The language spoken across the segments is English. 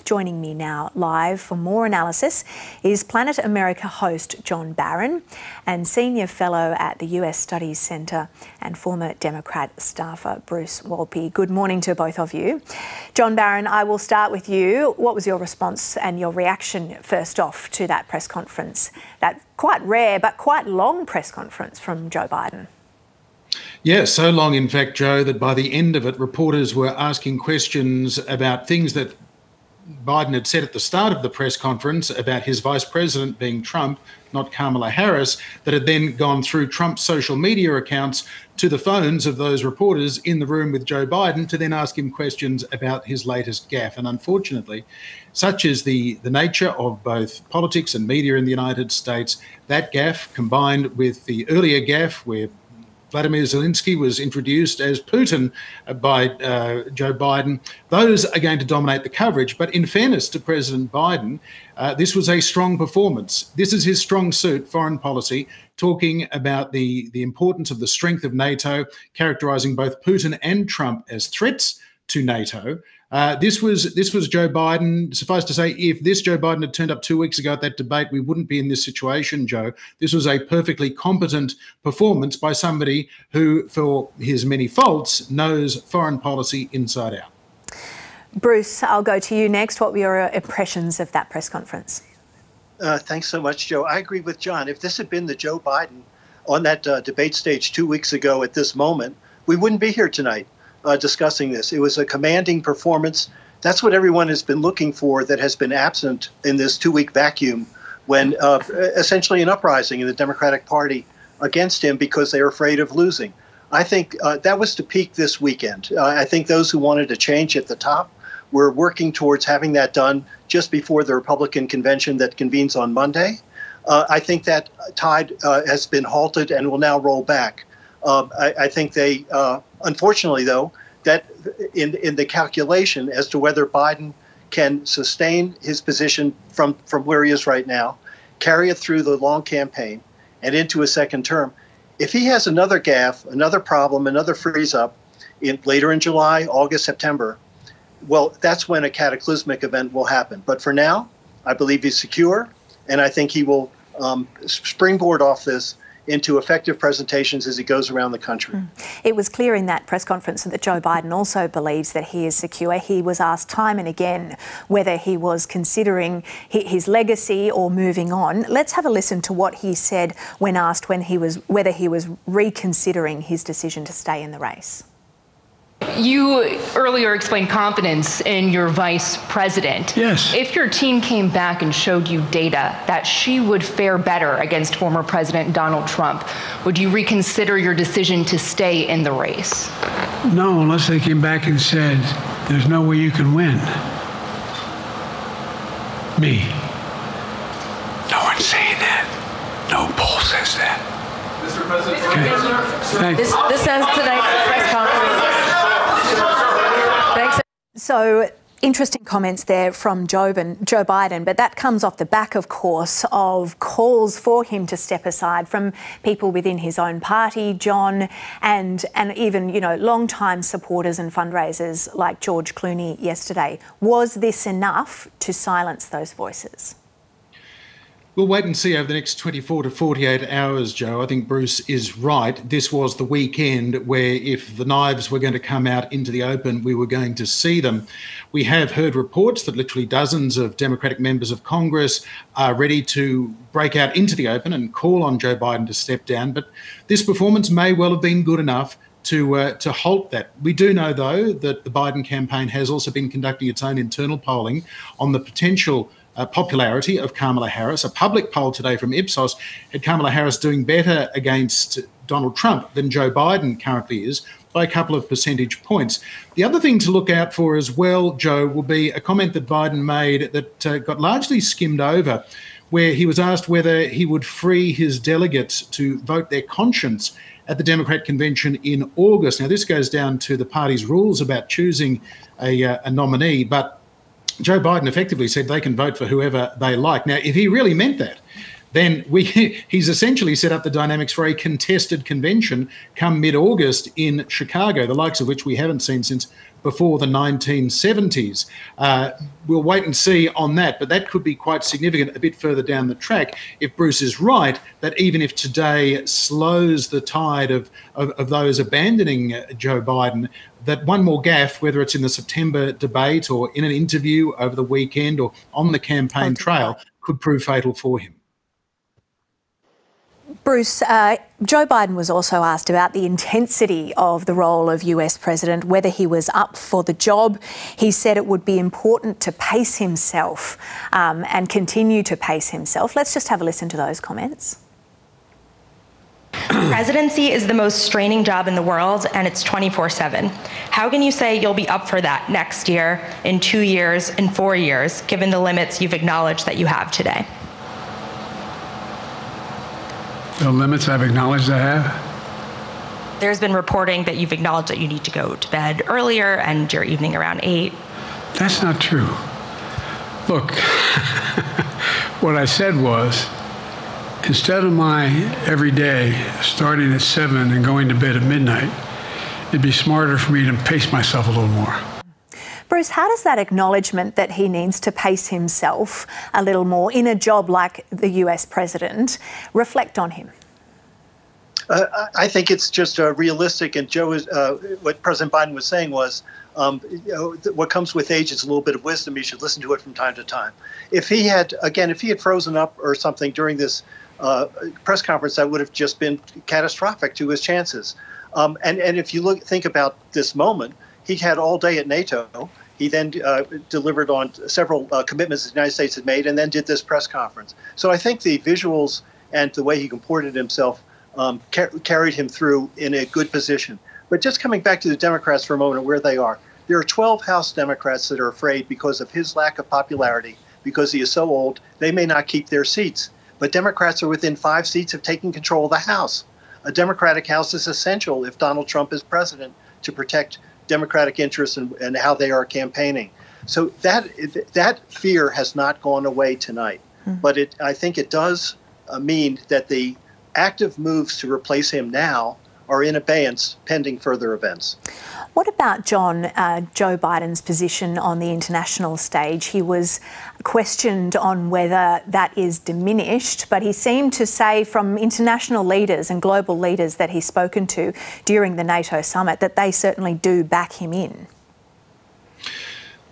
Joining me now live for more analysis is Planet America host John Barron and Senior Fellow at the US Studies Centre and former Democrat staffer Bruce Wolpe. Good morning to both of you. John Barron, I will start with you. What was your response and your reaction first off to that press conference, that quite rare but quite long press conference from Joe Biden? Yeah, so long, in fact, Joe, that by the end of it, reporters were asking questions about things that Biden had said at the start of the press conference about his vice president being Trump, not Kamala Harris, that had then gone through Trump's social media accounts to the phones of those reporters in the room with Joe Biden to then ask him questions about his latest gaffe. And unfortunately, such is the nature of both politics and media in the United States, that gaffe combined with the earlier gaffe where Vladimir Zelensky was introduced as Putin by Joe Biden. Those are going to dominate the coverage. But in fairness to President Biden, this was a strong performance. This is his strong suit, foreign policy, talking about the importance of the strength of NATO, characterising both Putin and Trump as threats to NATO. This was Joe Biden. Suffice to say, if this Joe Biden had turned up 2 weeks ago at that debate, we wouldn't be in this situation, Joe. This was a perfectly competent performance by somebody who, for his many faults, knows foreign policy inside out. Bruce, I'll go to you next. What were your impressions of that press conference? Thanks so much, Joe. I agree with John. If this had been the Joe Biden on that debate stage 2 weeks ago at this moment, we wouldn't be here tonight. Discussing this. It was a commanding performance. That's what everyone has been looking for that has been absent in this 2-week vacuum when essentially an uprising in the Democratic Party against him because they were afraid of losing. I think that was to peak this weekend. I think those who wanted to change at the top were working towards having that done just before the Republican convention that convenes on Monday. I think that tide has been halted and will now roll back. I think they, unfortunately, though, that in the calculation as to whether Biden can sustain his position from where he is right now, carry it through the long campaign and into a second term, if he has another gaffe, another problem, another freeze-up later in July, August, September, well, that's when a cataclysmic event will happen. But for now, I believe he's secure, and I think he will springboard off this into effective presentations as he goes around the country. It was clear in that press conference that Joe Biden also believes that he is secure. He was asked time and again whether he was considering his legacy or moving on. Let's have a listen to what he said when asked whether he was reconsidering his decision to stay in the race. You earlier explained confidence in your vice president. Yes. If your team came back and showed you data that she would fare better against former President Donald Trump, would you reconsider your decision to stay in the race? No, unless they came back and said, there's no way you can win. Me. No one's saying that. No poll says that. Mr. President, okay. This ends tonight's press conference. Thanks. So, interesting comments there from Joe Biden, but that comes off the back, of course, of calls for him to step aside from people within his own party, John, and even, long-time supporters and fundraisers like George Clooney yesterday. Was this enough to silence those voices? We'll wait and see over the next 24 to 48 hours, Joe. I think Bruce is right. This was the weekend where if the knives were going to come out into the open, we were going to see them. We have heard reports that literally dozens of Democratic members of Congress are ready to break out into the open and call on Joe Biden to step down. But this performance may well have been good enough to halt that. We do know, though, that the Biden campaign has also been conducting its own internal polling on the potential popularity of Kamala Harris. A public poll today from Ipsos had Kamala Harris doing better against Donald Trump than Joe Biden currently is by a couple of percentage points. The other thing to look out for as well, Joe, will be a comment that Biden made that got largely skimmed over, where he was asked whether he would free his delegates to vote their conscience at the Democrat convention in August. Now, this goes down to the party's rules about choosing a nominee, but Joe Biden effectively said they can vote for whoever they like. Now, if he really meant that, then he's essentially set up the dynamics for a contested convention come mid-August in Chicago, the likes of which we haven't seen since before the 1970s. We'll wait and see on that, but that could be quite significant a bit further down the track if Bruce is right, that even if today slows the tide of those abandoning Joe Biden, that one more gaffe, whether it's in the September debate or in an interview over the weekend or on the campaign trail, could prove fatal for him. Bruce, Joe Biden was also asked about the intensity of the role of US President, whether he was up for the job. He said it would be important to pace himself and continue to pace himself. Let's just have a listen to those comments. Presidency is the most straining job in the world, and it's 24/7. How can you say you'll be up for that next year, in 2 years, in 4 years, given the limits you've acknowledged that you have today? The limits I've acknowledged I have? There's been reporting that you've acknowledged that you need to go to bed earlier and your evening around 8. That's not true. Look, what I said was, instead of my every day starting at 7 and going to bed at midnight, it'd be smarter for me to pace myself a little more. Bruce, how does that acknowledgement that he needs to pace himself a little more in a job like the US president reflect on him? I think it's just realistic, and Joe is what President Biden was saying was, what comes with age is a little bit of wisdom. You should listen to it from time to time. If he had frozen up or something during this press conference, that would have just been catastrophic to his chances. And if you think about this moment, he had all day at NATO. He then delivered on several commitments the United States had made, and then did this press conference. So I think the visuals and the way he comported himself carried him through in a good position. But just coming back to the Democrats for a moment and where they are, there are 12 House Democrats that are afraid because of his lack of popularity, because he is so old, they may not keep their seats. But Democrats are within 5 seats of taking control of the House. A Democratic House is essential if Donald Trump is president to protect Democratic interests and how they are campaigning. So that fear has not gone away tonight. But I think it does mean that the active moves to replace him now are in abeyance pending further events. What about, John, Joe Biden's position on the international stage? He was questioned on whether that is diminished, but he seemed to say from international leaders and global leaders that he's spoken to during the NATO summit that they certainly do back him in.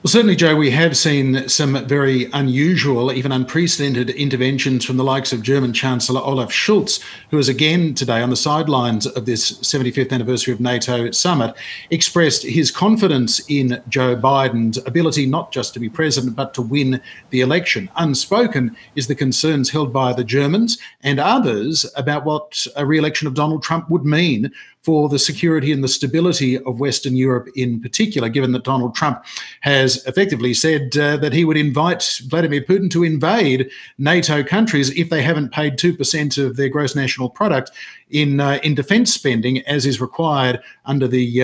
Well, certainly, Joe, we have seen some very unusual, even unprecedented interventions from the likes of German Chancellor Olaf Scholz, who has again today on the sidelines of this 75th anniversary of NATO summit expressed his confidence in Joe Biden's ability not just to be president, but to win the election. Unspoken is the concerns held by the Germans and others about what a re-election of Donald Trump would mean for the security and the stability of Western Europe in particular, given that Donald Trump has effectively said that he would invite Vladimir Putin to invade NATO countries if they haven't paid 2% of their gross national product in defence spending, as is required under the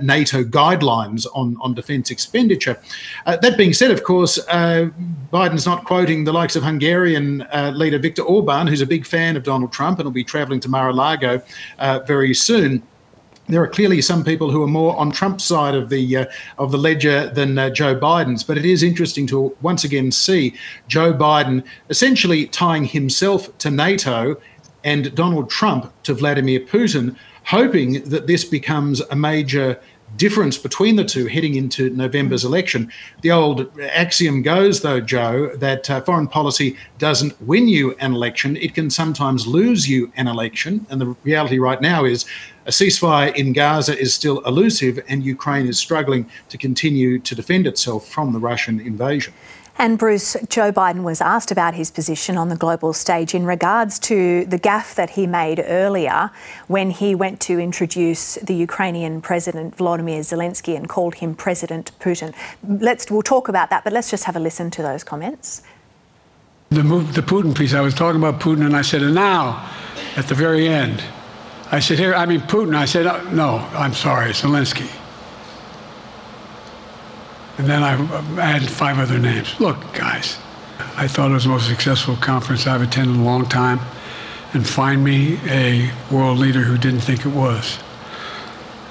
NATO guidelines on defence expenditure. That being said, of course, Biden's not quoting the likes of Hungarian leader Viktor Orban, who's a big fan of Donald Trump and will be travelling to Mar-a-Lago very soon. There are clearly some people who are more on Trump's side of the ledger than Joe Biden's, but it is interesting to once again see Joe Biden essentially tying himself to NATO and Donald Trump to Vladimir Putin, hoping that this becomes a major difference between the two heading into November's election. The old axiom goes, though, Joe, that foreign policy doesn't win you an election, it can sometimes lose you an election. And the reality right now is a ceasefire in Gaza is still elusive, and Ukraine is struggling to continue to defend itself from the Russian invasion. And Bruce, Joe Biden was asked about his position on the global stage in regards to the gaffe that he made earlier when he went to introduce the Ukrainian President Volodymyr Zelensky and called him President Putin. We'll talk about that, but let's just have a listen to those comments. The Putin piece, I was talking about Putin, and I said, and now, at the very end, I said, here, I mean Putin. I said, no, I'm sorry, Zelensky. And then I added 5 other names. Look, guys, I thought it was the most successful conference I've attended in a long time, and find me a world leader who didn't think it was.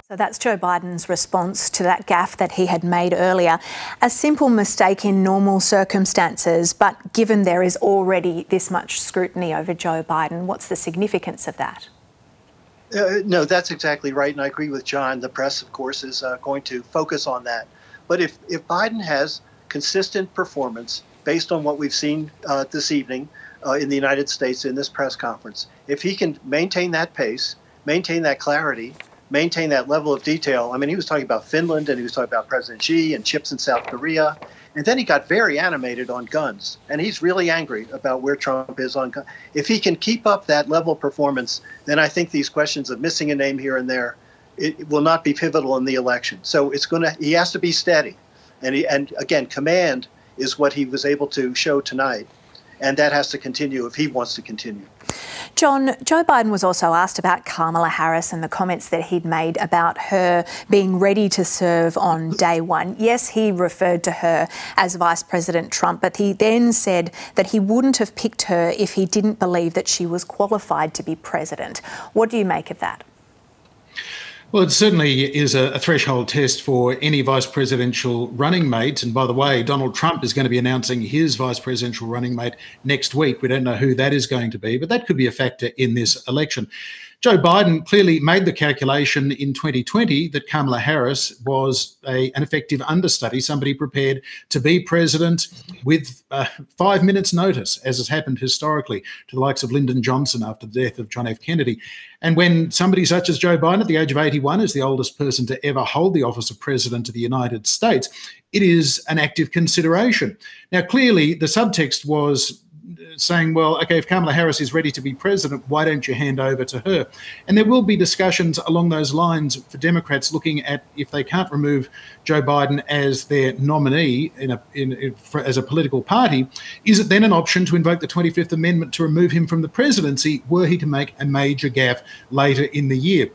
So So that's Joe Biden's response to that gaffe that he had made earlier. A simple mistake in normal circumstances, but given there is already this much scrutiny over Joe Biden, what's the significance of that? No, that's exactly right, and I agree with John. The press, of course, is going to focus on that. But if Biden has consistent performance based on what we've seen this evening in the United States in this press conference, if he can maintain that pace, maintain that clarity, maintain that level of detail. I mean, he was talking about Finland and he was talking about President Xi and chips in South Korea. And then he got very animated on guns. And he's really angry about where Trump is on guns. If he can keep up that level of performance, then I think these questions of missing a name here and there, it will not be pivotal in the election. So he has to be steady. And again, command is what he was able to show tonight. And that has to continue if he wants to continue. John, Joe Biden was also asked about Kamala Harris and the comments that he'd made about her being ready to serve on day one. Yes, he referred to her as Vice President Trump, but he then said that he wouldn't have picked her if he didn't believe that she was qualified to be president. What do you make of that? Well, it certainly is a threshold test for any vice presidential running mate. And by the way, Donald Trump is going to be announcing his vice presidential running mate next week. We don't know who that is going to be, but that could be a factor in this election. Joe Biden clearly made the calculation in 2020 that Kamala Harris was an effective understudy, somebody prepared to be president with 5 minutes notice, as has happened historically to the likes of Lyndon Johnson after the death of John F. Kennedy. And when somebody such as Joe Biden at the age of 81 is the oldest person to ever hold the office of president of the United States, it is an active consideration. Now, clearly, the subtext was saying, well, okay, if Kamala Harris is ready to be president, why don't you hand over to her? And there will be discussions along those lines for Democrats looking at if they can't remove Joe Biden as their nominee as a political party, is it then an option to invoke the 25th Amendment to remove him from the presidency were he to make a major gaffe later in the year?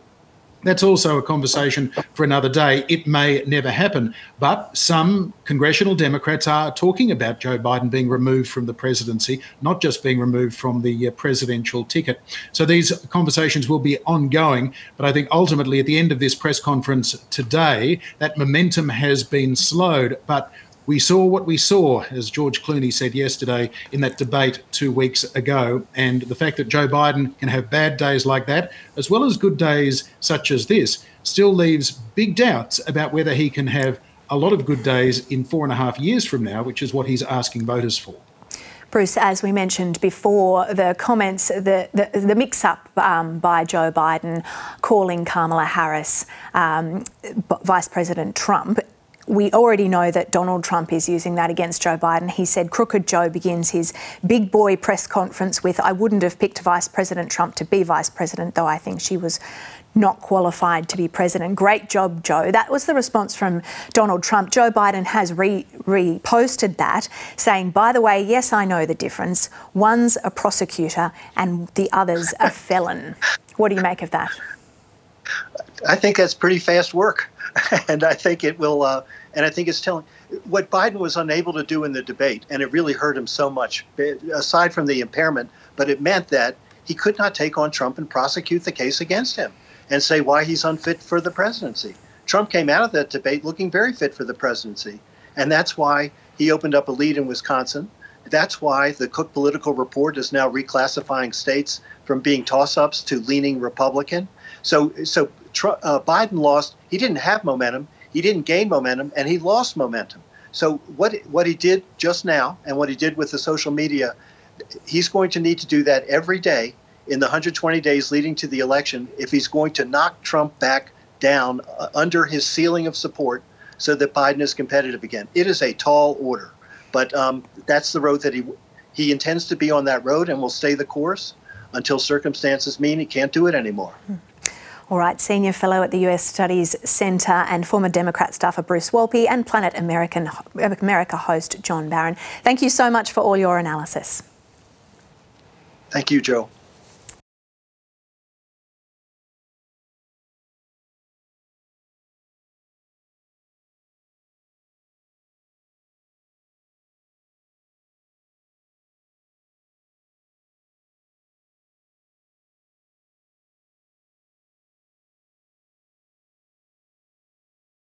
That's also a conversation for another day. It may never happen. But some congressional Democrats are talking about Joe Biden being removed from the presidency, not just being removed from the presidential ticket. So these conversations will be ongoing. But I think ultimately at the end of this press conference today, that momentum has been slowed. But we saw what we saw, as George Clooney said yesterday in that debate 2 weeks ago. And the fact that Joe Biden can have bad days like that, as well as good days such as this, still leaves big doubts about whether he can have a lot of good days in 4.5 years from now, which is what he's asking voters for. Bruce, as we mentioned before, the comments, the mix-up by Joe Biden calling Kamala Harris Vice President Trump, we already know that Donald Trump is using that against Joe Biden. He said Crooked Joe begins his big boy press conference with, I wouldn't have picked Vice President Trump to be Vice President, though I think she was not qualified to be president. Great job, Joe. That was the response from Donald Trump. Joe Biden has reposted that, saying, by the way, yes, I know the difference. One's a prosecutor and the other's a felon. What do you make of that? I think that's pretty fast work. And I think it will, and I think it's telling what Biden was unable to do in the debate, and it really hurt him so much, aside from the impairment, but it meant that he could not take on Trump and prosecute the case against him and say why he's unfit for the presidency. Trump came out of that debate looking very fit for the presidency, and that's why he opened up a lead in Wisconsin. That's why the Cook Political Report is now reclassifying states from being toss-ups to leaning Republican. So Biden lost. He didn't have momentum. He didn't gain momentum, and he lost momentum. So what he did just now and what he did with the social media, he's going to need to do that every day in the 120 days leading to the election if he's going to knock Trump back down under his ceiling of support so that Biden is competitive again. It is a tall order, but that's the road that he intends to be on, that road, and will stay the course until circumstances mean he can't do it anymore. All right, Senior Fellow at the US Studies Centre and former Democrat staffer Bruce Walpy and Planet America host John Barron. Thank you so much for all your analysis. Thank you, Joe.